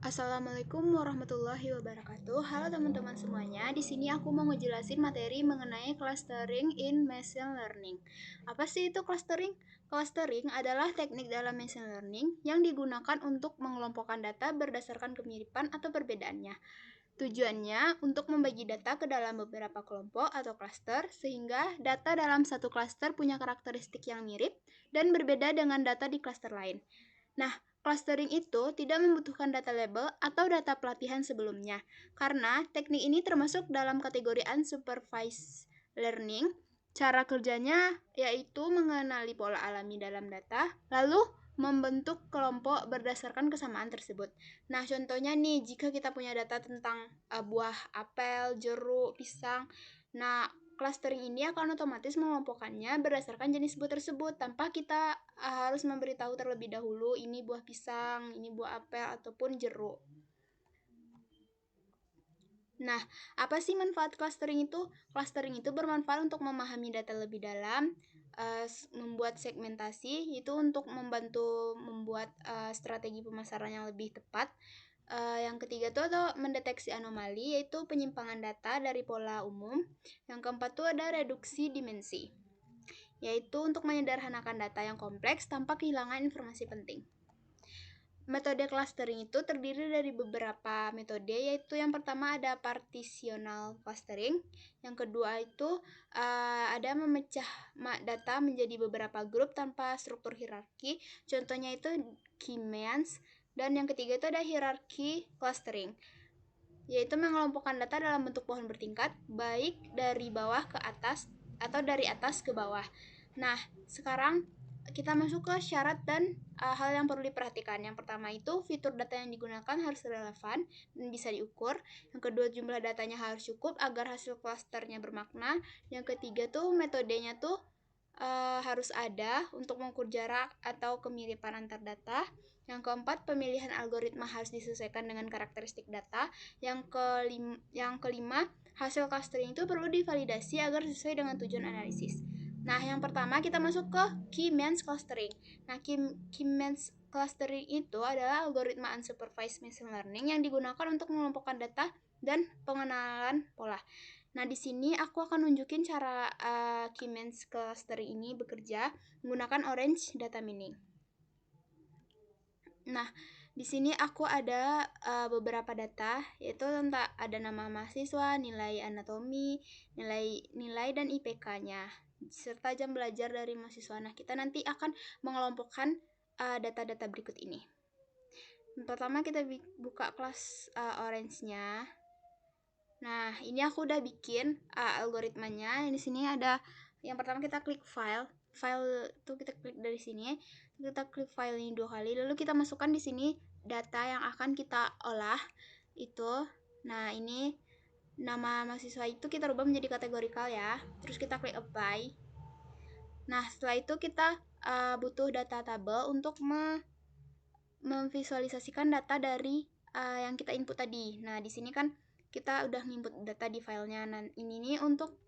Assalamualaikum warahmatullahi wabarakatuh. Halo teman-teman semuanya. Di sini aku mau ngejelasin materi mengenai clustering in machine learning. Apa sih itu clustering? Clustering adalah teknik dalam machine learning yang digunakan untuk mengelompokkan data berdasarkan kemiripan atau perbedaannya. Tujuannya untuk membagi data ke dalam beberapa kelompok atau cluster sehingga data dalam satu cluster punya karakteristik yang mirip dan berbeda dengan data di cluster lain. Nah, clustering itu tidak membutuhkan data label atau data pelatihan sebelumnya, karena teknik ini termasuk dalam kategori unsupervised learning. Cara kerjanya yaitu mengenali pola alami dalam data, lalu membentuk kelompok berdasarkan kesamaan tersebut. Nah, contohnya nih, jika kita punya data tentang buah apel, jeruk, pisang, nah clustering ini akan otomatis mengelompokkannya berdasarkan jenis buah tersebut tanpa kita harus memberitahu terlebih dahulu ini buah pisang, ini buah apel, ataupun jeruk. Nah, apa sih manfaat clustering itu? Clustering itu bermanfaat untuk memahami data lebih dalam, membuat segmentasi, itu untuk membantu membuat strategi pemasaran yang lebih tepat. Yang ketiga tuh atau mendeteksi anomali, yaitu penyimpangan data dari pola umum. Yang keempat tuh ada reduksi dimensi, yaitu untuk menyederhanakan data yang kompleks tanpa kehilangan informasi penting. Metode clustering itu terdiri dari beberapa metode, yaitu yang pertama ada partitional clustering, yang kedua itu ada memecah data menjadi beberapa grup tanpa struktur hierarki, contohnya itu K-means, dan yang ketiga itu ada hierarchy clustering, yaitu mengelompokkan data dalam bentuk pohon bertingkat, baik dari bawah ke atas atau dari atas ke bawah. Nah, sekarang kita masuk ke syarat dan hal yang perlu diperhatikan. Yang pertama itu fitur data yang digunakan harus relevan dan bisa diukur. Yang kedua, jumlah datanya harus cukup agar hasil klasternya bermakna. Yang ketiga tuh metodenya tuh harus ada untuk mengukur jarak atau kemiripan antar data. Yang keempat, pemilihan algoritma harus disesuaikan dengan karakteristik data. Yang kelima, hasil clustering itu perlu divalidasi agar sesuai dengan tujuan analisis. Nah, yang pertama kita masuk ke K-means clustering. Nah, K-means clustering itu adalah algoritma unsupervised machine learning yang digunakan untuk mengelompokkan data dan pengenalan pola. Nah, di sini aku akan nunjukin cara K-means clustering ini bekerja menggunakan Orange Data Mining. Nah, di sini aku ada beberapa data, yaitu tentang ada nama mahasiswa, nilai anatomi, nilai dan IPK-nya, serta jam belajar dari mahasiswa. Nah, kita nanti akan mengelompokkan data-data berikut ini. Pertama kita buka kelas Orange-nya. Nah, ini aku udah bikin algoritmanya. Di sini ada yang pertama kita klik file itu kita klik dari sini, kita klik file ini 2 kali, lalu kita masukkan di sini data yang akan kita olah itu. Nah, ini nama mahasiswa itu kita rubah menjadi kategorikal ya, terus kita klik apply. Nah, setelah itu kita butuh data tabel untuk memvisualisasikan data dari yang kita input tadi. Nah, di sini kan kita udah input data di filenya. Nah, ini untuk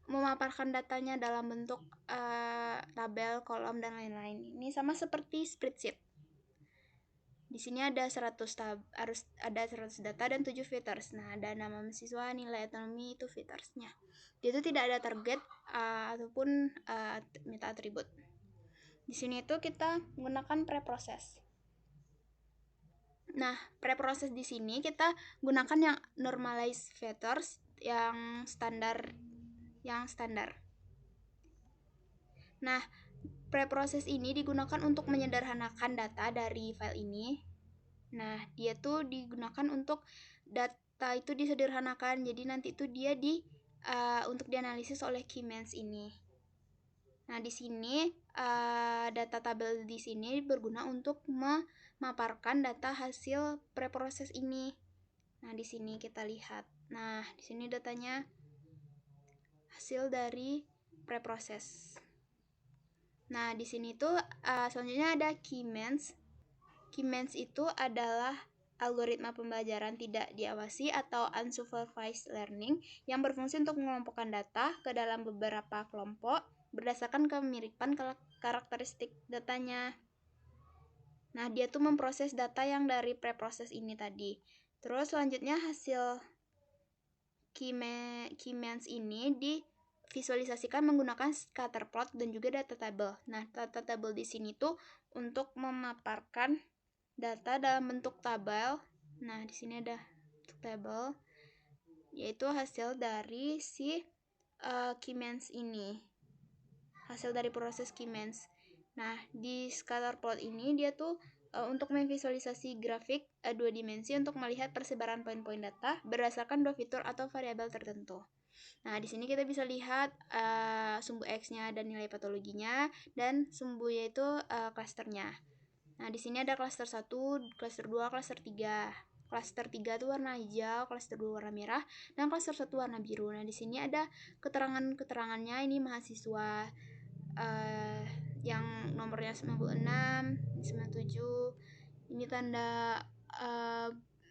memaparkan datanya dalam bentuk tabel, kolom, dan lain-lain. Ini sama seperti spreadsheet. Di sini ada 100 harus ada 100 data dan 7 filters. Nah, ada nama mahasiswa, nilai autonomi, itu filtersnya. Dia itu tidak ada target ataupun meta atribut. Di sini itu kita menggunakan preprocess. Nah, preprocess di sini kita gunakan yang normalized filters yang standar. Nah, preprocess ini digunakan untuk menyederhanakan data dari file ini. Nah, dia tuh digunakan untuk data itu disederhanakan. Jadi nanti itu dia untuk dianalisis oleh K-means ini. Nah, di sini data tabel di sini berguna untuk memaparkan data hasil preproses ini. Nah, di sini kita lihat. Nah, di sini datanya hasil dari preproses. Nah, di sini tuh selanjutnya ada K-means. K-means itu adalah algoritma pembelajaran tidak diawasi atau unsupervised learning yang berfungsi untuk mengelompokkan data ke dalam beberapa kelompok berdasarkan kemiripan karakteristik datanya. Nah, dia tuh memproses data yang dari preproses ini tadi. Terus selanjutnya hasil Keymeans ini divisualisasikan menggunakan scatterplot dan juga data table. Nah, data table di sini tuh untuk memaparkan data dalam bentuk tabel. Nah, di sini ada table, yaitu hasil dari si Keymeans ini. Hasil dari proses Keymeans. Nah, di scatterplot ini dia tuh untuk memvisualisasi grafik 2 dimensi untuk melihat persebaran poin-poin data berdasarkan 2 fitur atau variabel tertentu. Nah, di sini kita bisa lihat sumbu X-nya dan nilai patologinya, dan sumbunya itu klasternya. Nah, di sini ada klaster 1, klaster 2, klaster 3. Klaster 3 itu warna hijau, klaster 2 warna merah, dan klaster 1 warna biru. Nah, di sini ada keterangannya, ini mahasiswa yang nomornya 96, 97. Ini tanda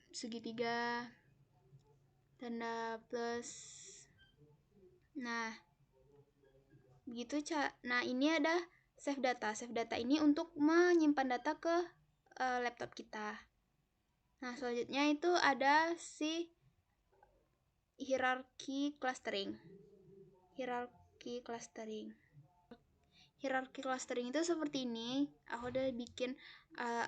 segitiga, tanda plus. Nah, begitu. Nah, ini ada save data. Save data ini untuk menyimpan data ke laptop kita. Nah, selanjutnya itu ada si hierarchy clustering. Hierarchy clustering itu seperti ini. Aku udah bikin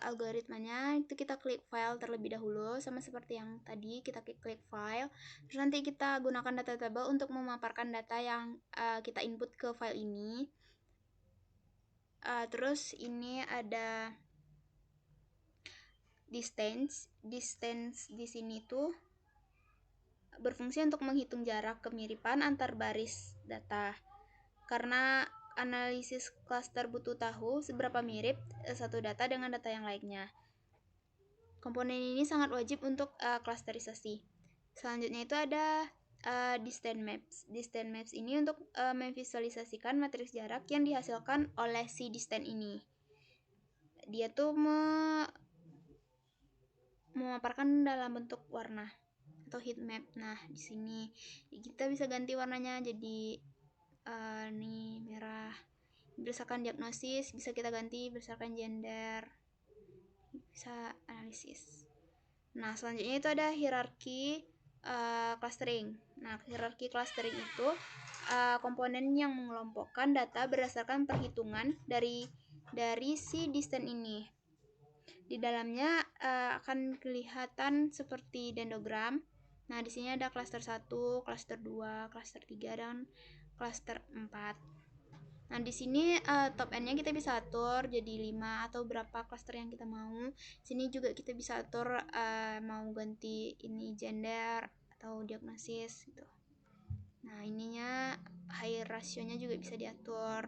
algoritmanya. Itu kita klik file terlebih dahulu, sama seperti yang tadi kita klik file. Terus nanti kita gunakan data table untuk memaparkan data yang kita input ke file ini. Terus ini ada distance di sini tuh berfungsi untuk menghitung jarak kemiripan antar baris data. Karena analisis cluster butuh tahu seberapa mirip satu data dengan data yang lainnya. Komponen ini sangat wajib untuk clusterisasi. Selanjutnya itu ada distance maps. Distance maps ini untuk memvisualisasikan matriks jarak yang dihasilkan oleh si distance ini. Dia tuh memaparkan dalam bentuk warna atau heat map. Nah, di sini kita bisa ganti warnanya jadi ini merah. Berdasarkan diagnosis bisa kita ganti berdasarkan gender. Bisa analisis. Nah, selanjutnya itu ada hierarki clustering. Nah, hierarki clustering itu komponen yang mengelompokkan data berdasarkan perhitungan dari si distance ini. Di dalamnya akan kelihatan seperti dendrogram. Nah, di sini ada cluster 1, cluster 2, cluster 3, dan cluster 4. Nah, di sini top N-nya kita bisa atur jadi 5 atau berapa cluster yang kita mau. Sini juga kita bisa atur mau ganti ini gender atau diagnosis gitu. Nah, ininya high ratio-nya juga bisa diatur.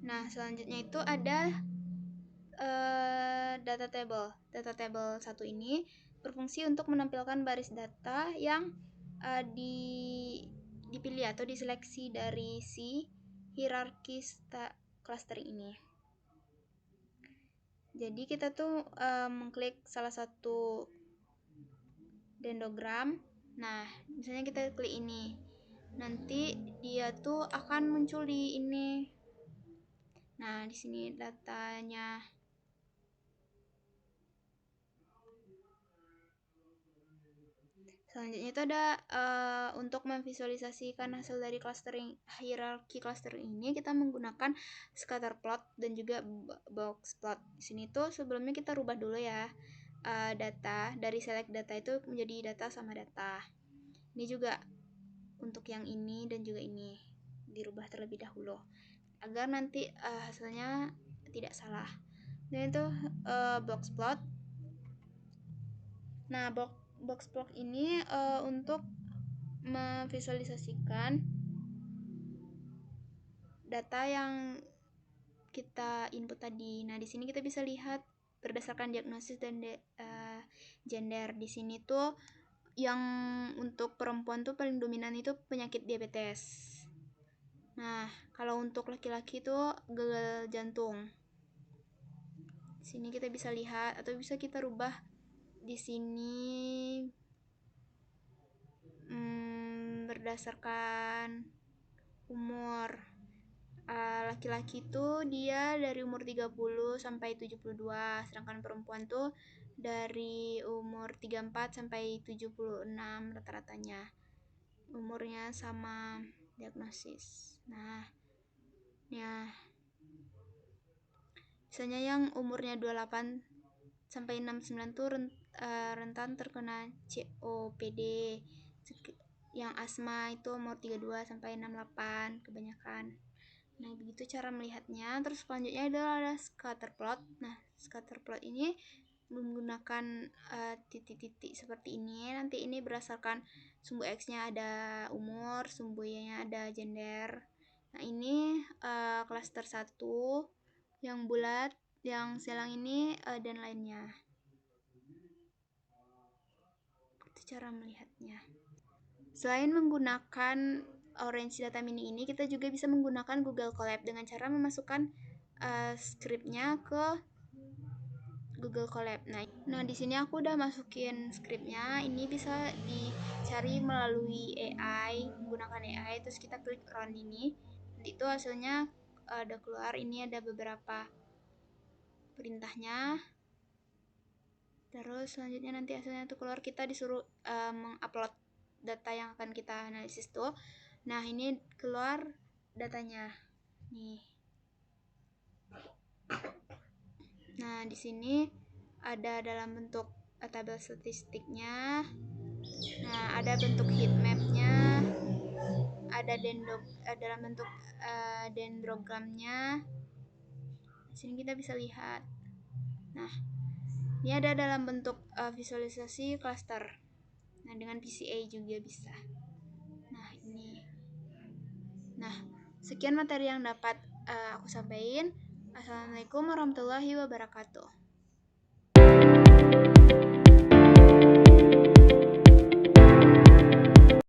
Nah, selanjutnya itu ada data table. Data table 1 ini berfungsi untuk menampilkan baris data yang dipilih atau diseleksi dari si hierarki clustering ini. Jadi kita tuh mengklik salah satu dendrogram. Nah, misalnya kita klik ini. Nanti dia tuh akan muncul di ini. Nah, di sini datanya. Selanjutnya itu ada untuk memvisualisasikan hasil dari hierarki clustering ini kita menggunakan scatter plot dan juga box plot. Di sini tuh sebelumnya kita rubah dulu ya data dari select data itu menjadi data sama data. Ini juga untuk yang ini dan juga ini dirubah terlebih dahulu agar nanti hasilnya tidak salah. Dan itu box plot. Nah, box plot ini untuk memvisualisasikan data yang kita input tadi. Nah, di sini kita bisa lihat berdasarkan diagnosis dan gender. Di sini tuh yang untuk perempuan tuh paling dominan itu penyakit diabetes. Nah, kalau untuk laki-laki tuh gagal jantung. Sini kita bisa lihat atau bisa kita rubah di sini berdasarkan umur. Laki-laki tuh dia dari umur 30 sampai 72, sedangkan perempuan tuh dari umur 34 sampai 76 rata-ratanya. Umurnya sama diagnosis. Nah, ya. Misalnya yang umurnya 28 sampai 69 tuh rentan terkena COPD. Yang asma itu umur 32 sampai 68 kebanyakan. Nah, begitu cara melihatnya. Terus selanjutnya ada scatter plot. Nah, scatter plot ini menggunakan titik-titik seperti ini. Nanti ini berdasarkan sumbu X-nya ada umur, sumbu Y-nya ada gender. Nah, ini klaster 1 yang bulat, yang silang ini dan lainnya. Itu cara melihatnya. Selain menggunakan Orange Data Mini ini, kita juga bisa menggunakan Google Colab dengan cara memasukkan skripnya ke Google Colab. Nah di sini aku udah masukin skripnya. Ini bisa dicari melalui AI, menggunakan AI. Terus kita klik run ini. Nanti itu hasilnya ada keluar. Ini ada beberapa perintahnya. Terus selanjutnya nanti hasilnya itu keluar, kita disuruh mengupload data yang akan kita analisis tuh. Nah, ini keluar datanya. Nih. Nah, di sini ada dalam bentuk tabel statistiknya. Nah, ada bentuk heat map-nya. Ada dalam bentuk dendrogramnya. Di sini kita bisa lihat. Nah, ini ada dalam bentuk visualisasi cluster. Nah, dengan PCA juga bisa. Nah, ini. Nah, sekian materi yang dapat aku sampaikan. Assalamualaikum warahmatullahi wabarakatuh.